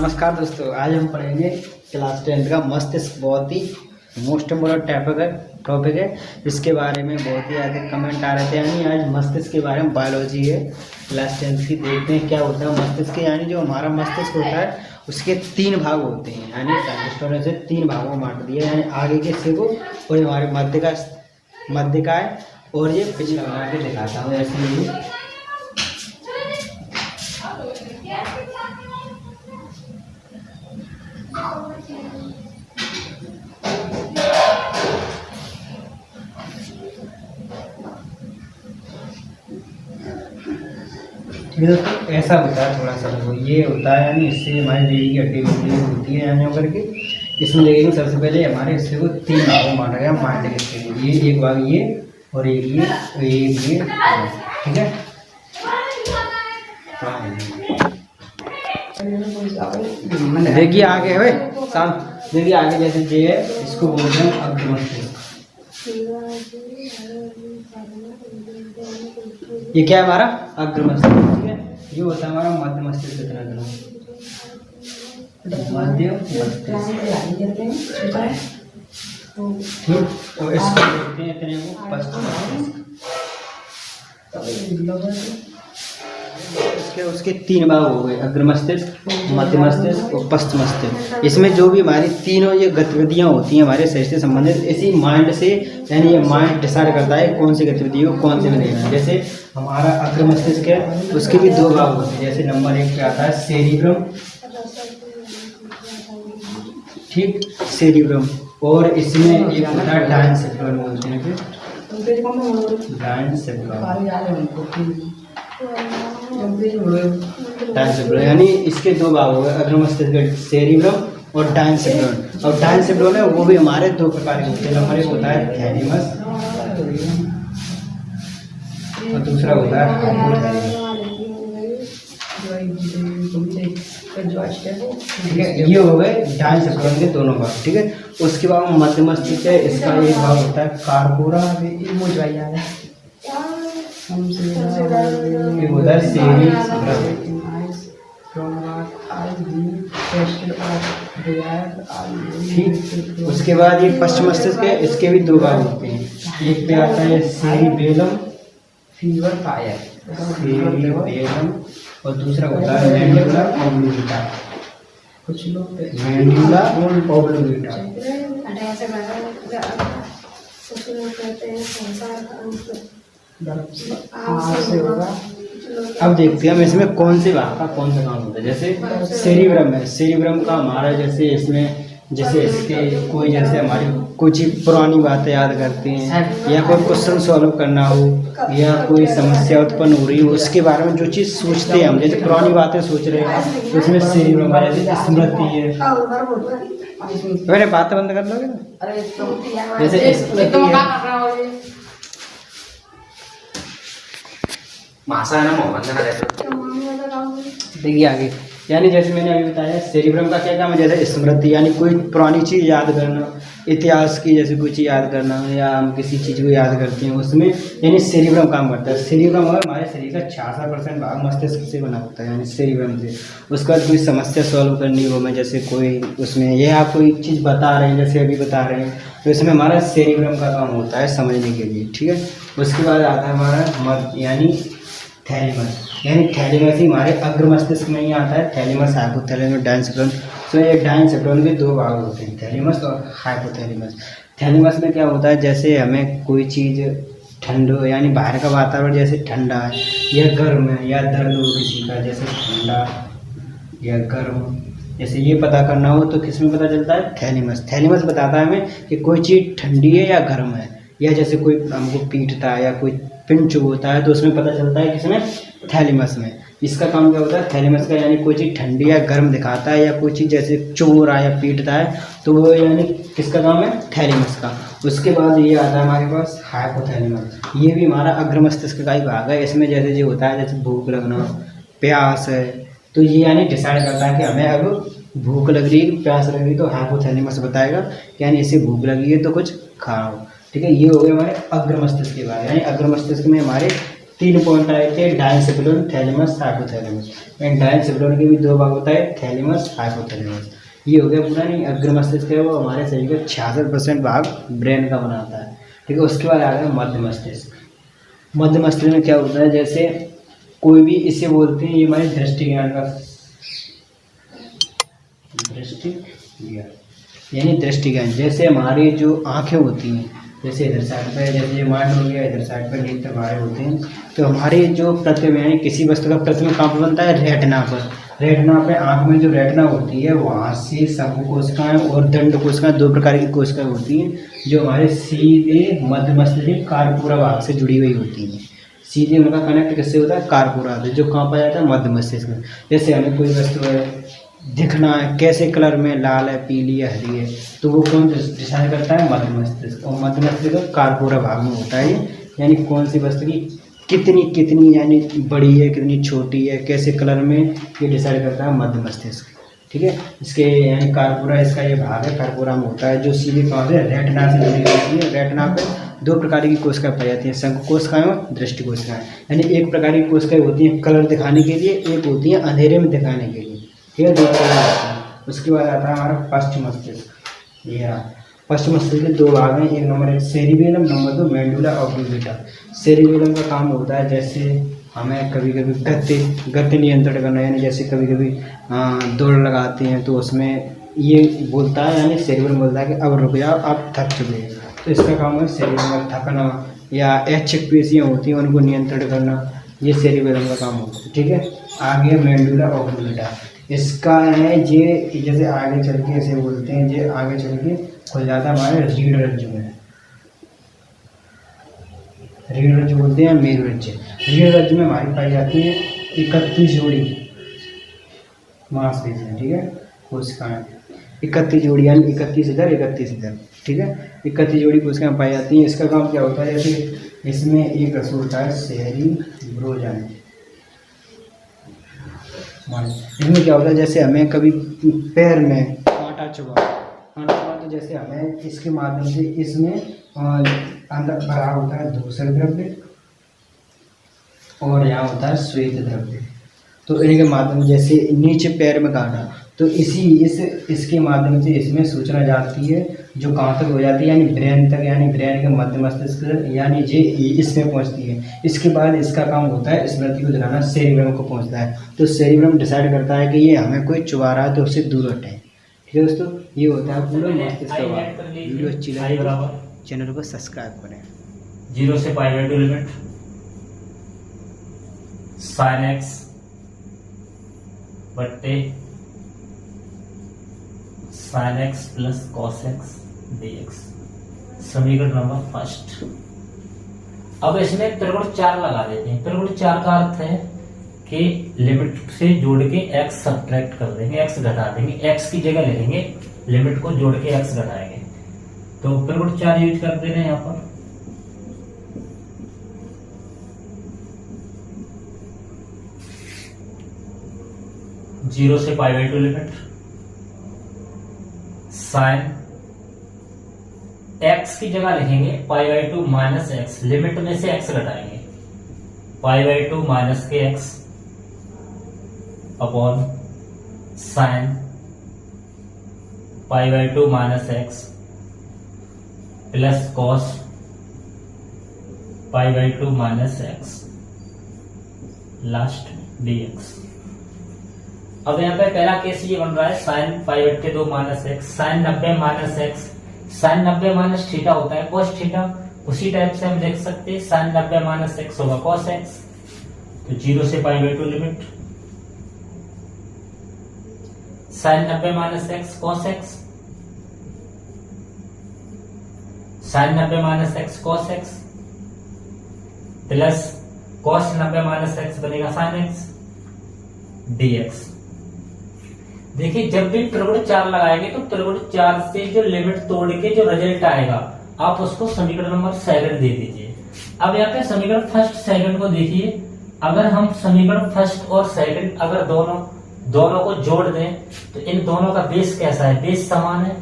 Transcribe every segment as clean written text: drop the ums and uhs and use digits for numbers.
नमस्कार दोस्तों, आज हम पढ़ेंगे क्लास 10 का मस्तिष्क। बहुत ही मोस्ट इम्पोर्टेंट टॉपिक है। इसके बारे में बहुत ही ज़्यादा कमेंट आ रहे थे। यानी आज मस्तिष्क के बारे में बायोलॉजी है क्लास 10 की। देखते हैं क्या होता है मस्तिष्क। यानी जो हमारा मस्तिष्क होता है उसके 3 भाग होते हैं। यानी साइंटिस्टों ने से 3 भागों में बांट दिया। यानी आगे के हिस्से को और हमारे मध्य का है और ये पिछला बना के दिखाता हूँ ऐसे ही। ठीक है दोस्तों, ऐसा होता है थोड़ा सा। वो ये होता है यानी इससे हमारी रीढ़ की हड्डी होती है यानी होकर के। इसमें देखेंगे सबसे पहले हमारे हिस्से को 3 भागों में बांटा गया माइंड के हिस्से को। ये एक भाग ये और एक ये और एक ये, ठीक है। देखिए आगे है साहब, देखिए आगे जैसे ये है, इसको बोलते हैं अग्र मस्तिष्क। ये क्या है हमारा अग्र मस्तिष्क, ठीक है। ये होता है हमारा मध्य मस्तिष्क। मध्य मस्तिष्क, ठीक। और इसको बोलते हैं इतने को पश्च मस्तिष्क। उसके 3 भाग हो गए, अग्र मस्तिष्क, मध्य मस्तिष्क और पश्च मस्तिष्क। इसमें जो भी हमारी तीनों ये गतिविधियां होती हैं हमारे शरीर से संबंधित, इसी माइंड से यानी ये माइंड डिसाइड करता है कौन सी गतिविधि को कौन से में देना है। जैसे हमारा अग्र मस्तिष्क है, उसके भी 2 भाग होते हैं। जैसे नंबर 1 पे आता है सेरिब्रम, ठीक, सेरिब्रम। और इसमें एक होता है डायनसेफेलॉन बोलते हैं, डायनसेफेलॉन। यानी इसके 2 भाग हो गए, अग्र मस्तिष्क सेरिब्रम और डायनसेफेलॉन। और डायनसेफेलॉन है वो भी हमारे 2 प्रकार के होते हैं। नंबर 1 होता है थैलेमस और दूसरा होता है हाइपोथैलेमस, ठीक है। ये हो गए डायनसेफेलॉन के दोनों भाग, ठीक है। उसके बाद मध्य मस्तिष्क है, इसका एक भाग होता है कार्पोरा, ये होता है सेरिब्रम, ठीक। उसके बाद ये पश्च मस्तिष्क है, इसके भी 2 भाग होते हैं। एक पे आता है सेरिबेलम और दूसरा होता है मेडुला ऑब्लिंगुटा, कुछ लोग मेडुला ऑब्लिंगुटा। अब देखते हैं हम इसमें कौन से भाग का कौन सा काम होता है। जैसे सेरिब्रम है, सेरिब्रम का हमारा जैसे इसमें जैसे इसके कोई जैसे हमारी कुछ पुरानी बातें याद करते हैं या कोई क्वेश्चन सॉल्व करना हो या कोई समस्या उत्पन्न हो रही हो, उसके बारे में जो चीज़ सोचते हैं हम, जैसे पुरानी बातें सोच रहे हैं तो इसमें सेरिब्रम है। जैसे स्मृति है, मैंने बातें बंद कर लोगे ना, जैसे स्मृति है। देखिए आगे, यानी जैसे मैंने अभी बताया सेरिब्रम का क्या काम है, जैसे स्मृति यानी कोई पुरानी चीज़ याद करना, इतिहास की जैसे कुछ याद करना या हम किसी चीज़ को याद करते हैं उसमें, यानी सेरिब्रम काम करता है। सेरिब्रम हमारे शरीर का 66% भाग मस्तिष्क से बना होता है, यानी सेरिब्रम से। उसका कोई समस्या सॉल्व करनी हो में, जैसे कोई उसमें ये आप कोई चीज़ बता रहे हैं, जैसे अभी बता रहे हैं, तो इसमें हमारा सेरिब्रम का काम होता है समझने के लिए, ठीक है। उसके बाद आता है हमारा मध्य यानी थैलेमस, यानी थैलेमस ही हमारे अग्र मस्तिष्क में ही आता है। Thalamus, hypothalamus, diencephalon. तो ये डायनसेफेलॉन के 2 भाग होते हैं, थैलेमस और हाइपोथैलेमस। थैलेमस में क्या होता है, जैसे हमें कोई चीज़ ठंड यानी बाहर का वातावरण जैसे ठंडा है या गर्म है या दर्द हो किसी का, जैसे ठंडा या गर्म, जैसे ये पता करना हो तो किस में पता चलता है, थैलेमस। थैलेमस बताता है हमें कि कोई चीज़ ठंडी है या गर्म है, या जैसे कोई हमको पीटता है या कोई पिंच होता है तो उसमें पता चलता है किसमें, थैलेमस में। इसका काम क्या होता है थैलेमस का, यानी कोई चीज़ ठंडी या गर्म दिखाता है या कोई चीज़ जैसे चोर रहा है या पीटता है तो वो यानी किसका काम है, थैलेमस का। उसके बाद ये आता है हमारे पास हाइपोथैलेमस। ये भी हमारा अग्र मस्तिष्क का ही भाग है। इसमें जैसे जो होता है जैसे भूख लगना, प्यास है, तो ये यानी डिसाइड करता है कि हमें अब भूख लग रही है, प्यास लग रही है, तो हाइपोथैलेमस बताएगा यानी इसे भूख लगी है तो कुछ खाओ, ठीक है। ये हो गए हमारे अग्र मस्तिष्क के बारे, यानी अग्र मस्तिष्क में हमारे 3 पॉइंट आए थे, डायंसिफिलोन, थैलेमस, हाइपोथैलेमस। एंड डायंसिफिलोन के भी 2 भाग होता है, थैलेमस, हाइपोथैलेमस। ये हो गया पूरा। नहीं, अग्र मस्तिष्क है वो हमारे शरीर का 66% भाग ब्रेन का बनाता है, ठीक है। उसके बाद आ गया मध्य मस्तिष्क। मध्य मस्तिष्क में क्या होता है, जैसे कोई भी इसे बोलते हैं, ये हमारे दृष्टि ज्ञान का, दृष्टि ज्ञान यानी दृष्टि ज्ञान। जैसे हमारी जो आंखें होती हैं, जैसे इधर साइड पर, जैसे ये माइंड हो गया, इधर साइड पर नेत्र बाहर होते हैं, तो हमारे जो प्रतिबिंब यानी किसी वस्तु का प्रतिबिंब कहाँ पर बनता है, रेटिना पर। रेटिना पे, आंख में जो रेटिना होती है वहाँ से शंकु कोशिकाएं और दंड कोशिकाएं, 2 प्रकार की कोशिकाएं होती हैं जो हमारे सीधे मध्य मस्तिष्क कार्पूरा भाग से जुड़ी हुई होती हैं। सीधे उनका कनेक्ट किससे होता है, कार्पूरा से, जो कहाँ पाया जाता है, मध्य मस्तिष्क में। जैसे हमें कोई वस्तु है दिखना है, कैसे कलर में, लाल है, पीली है, हरी है, तो वो कौन डिसाइड करता है, मध्य मस्तिष्क। और मध्य मस्तिष्क कार्पूरा भाग में होता है, यानी कौन सी वस्तु की कितनी यानी बड़ी है, कितनी छोटी है, कैसे कलर में, ये डिसाइड करता है मध्य मस्तिष्क, ठीक है। इसके यानी कार्पूरा, इसका ये भाग है, कार्पूरा में होता है, जो सीधे कहाँ से, रेटिना से जुड़ी होती है। रेटिना पे 2 प्रकार की कोशिकाएं पाई जाती हैं, शंकु कोशिकाएं और दृष्टि कोशिकाएं। यानी एक प्रकार की कोशिकाएं होती हैं कलर दिखाने के लिए, एक होती है अंधेरे में दिखाने के लिए, ठीक है, 2 प्रकार होती हैं। उसके बाद आता है हमारा पश्चिम मस्तिष्क। ये रहा पश्चिम मस्तिष्क के 2 भाग हैं, एक नंबर 1 सेरिबेलम, नंबर 2 मेडुला ऑब्लिंगुटा। सेरिबेलम का काम होता है जैसे हमें कभी कभी गति नियंत्रण करना, यानी जैसे कभी कभी दौड़ लगाते हैं तो उसमें ये बोलता है, यानी सेरिबेलम बोलता है कि अब रुक जाओ, आप थक चुके हैं, तो इसका काम है सेरिबेलम थकना, या ऐच्छिक पेशियाँ होती हैं उनको नियंत्रण करना, ये सेरिबेलम का काम होता है, ठीक है। आगे मेडुला ऑब्लिंगुटा, इसका है ये, जैसे आगे चल के इसे बोलते हैं, ये आगे चल के खुल जाता है हमारे रीढ़ रज्जु में, रीढ़ रज्जु बोलते हैं, मेरुरज्जु। रीढ़ रज्जु में हमारी पाई जाती है 31 जोड़ी मांसपेशियाँ, ठीक है, कोशिकाएं 31 जोड़ी, यानी 31 इधर 31 इधर, ठीक है, 31 जोड़ी कोशिकाएं पाई जाती हैं। इसका काम क्या होता है, जैसे इसमें एक रस होता है सेरिब्रोजान, इसमें क्या होता है, जैसे हमें कभी पैर में कांटा चुभा, तो जैसे हमें इसके माध्यम से इसमें अंदर भरा होता है धूसर द्रव्य और यहाँ होता है श्वेत द्रव्य, तो इनके माध्यम से जैसे नीचे पैर में काटा तो इसके माध्यम से इसमें सूचना जाती है, जो कहाँ तक हो जाती है, यानी ब्रेन तक, यानी ब्रेन के मध्य मस्तिष्क, यानी ये इसमें पहुँचती है। इसके बाद इसका काम होता है स्मृति को दिलाना, सेरिब्रम को पहुँचता है, तो सेरिब्रम डिसाइड करता है कि ये हमें कोई चुबा रहा है तो उससे दूर हटें, ठीक है दोस्तों। ये होता है पूरा मस्तिष्क का भाग। वीडियो अच्छी लगी चैनल को सब्सक्राइब करें। 0 से π/2 लिमिट sin x बट्टे sin x plus cos x dx, समीकरण नंबर 1। अब इसमें त्रिगुण 4 लगा देते हैं। त्रिगुण 4 का अर्थ है कि लिमिट से जोड़ के x सब्ट्रैक्ट कर देंगे, x घटा देंगे, x की जगह लिखेंगे, लिमिट को जोड़ के x घटाएंगे, तो त्रिगुण 4 यूज कर दे रहे हैं यहाँ पर। जीरो से π/2 लिमिट साइन x की जगह लिखेंगे π/2 माइनस एक्स, लिमिट में से x घटाएंगे, π/2 माइनस के x upon sine π/2 minus x plus cos π/2 minus x last dx। अब यहाँ पे पहला केस ये बन रहा है sine π/2 minus x, sine 90 minus x, sine 90 minus theta होता है कॉस थीटा, उसी टाइप से हम देख सकते हैं साइन 90 माइनस एक्स होगा कॉस एक्स। तो 0 से π/2 limit sine 90 minus x cos x, sine 90 minus x cos x plus cos 90 minus x बनेगा साइन एक्स dx। देखिए जब भी त्रिगुण 4 लगाएंगे तो त्रिगुण 4 से जो लिमिट तोड़ के जो रिजल्ट आएगा आप उसको समीकरण नंबर 7 दे दीजिए। अब यहाँ पे समीकरण फर्स्ट सेकंड को देखिए, अगर हम समीकरण फर्स्ट और सेकंड अगर दोनों को जोड़ दें तो इन दोनों का बेस कैसा है, बेस समान है,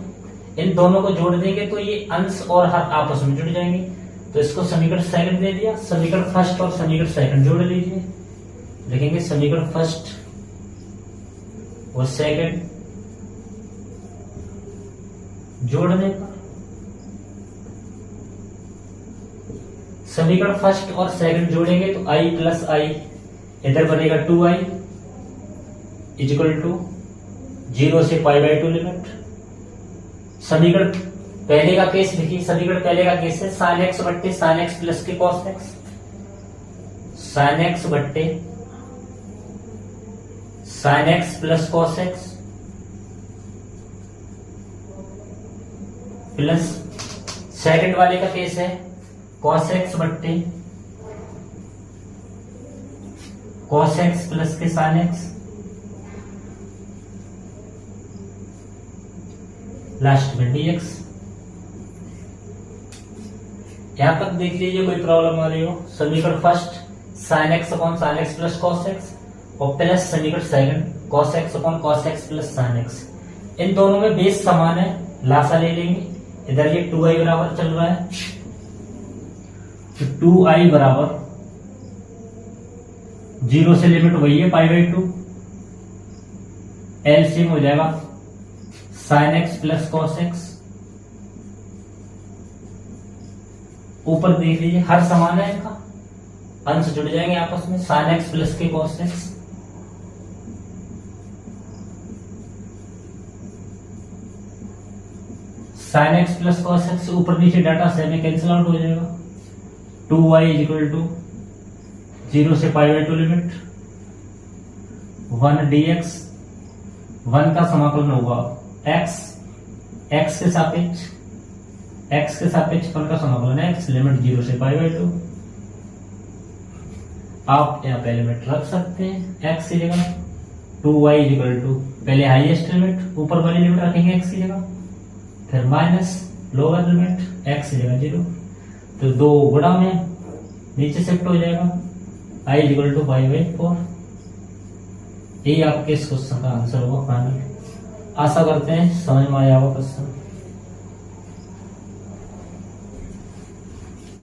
इन दोनों को जोड़ देंगे तो ये अंश और हर आपस में जुड़ जाएंगे। तो इसको समीकरण सेकंड दे दिया, समीकरण फर्स्ट और समीकरण सेकंड जोड़ लीजिए। लिखेंगे समीकरण फर्स्ट और सेकंड जोड़ने पर समीकरण फर्स्ट और सेकंड जोड़ेंगे तो i प्लस आई इधर बनेगा 2i इक्वल टू 0 से π/2 लिमिट। समीकरण पहले का केस लिखिए, समीकरण पहले का केस है sin x बट्टे sin x प्लस के cos x, sin x बट्टे sin x plus cos x plus second वाले का केस है cos x बट्टे cos x प्लस के sin x, लास्ट में dx। यहां तक देख लीजिए कोई प्रॉब्लम आ रही हो। समीकरण first sin x upon sin x plus cos x और प्लस समीकरण second cos x upon cos x plus sin x, इन दोनों में बेस समान है, लासा ले लेंगे। इधर ये 2i बराबर चल रहा है तो 2i बराबर 0 से लिमिट वही है π/2, एलसीएम हो जाएगा sin x plus cos x। ऊपर देख लीजिए हर समान है, इनका अंश जुड़ जाएंगे आपस में, sin x प्लस के cos x। sin x plus cos x ऊपर नीचे डाटा सेमी कैंसिल आउट हो जाएगा। 2y इक्वल टू 0 से π/2 लिमिट 1 dx, 1 का समाकलन होगा x के सापेक्ष, x के सापेक्ष 1 का समाकलन है x, लिमिट 0 से π/2। आप यहाँ पे लिमिट रख सकते हैं x की जगह 2y इक्वल टू पहले हाईएस्ट लिमिट, ऊपर वाली लिमिट रखेंगे x की जगह, फिर माइनस लोअर लिमिट x की जगह 0, तो 2 गुणा में नीचे शिफ्ट हो जाएगा i इक्वल टू π/4। यही आपके इस क्वेश्चन का आंसर होगा फाइनल। आशा करते हैं समझ में आया होगा क्वेश्चन।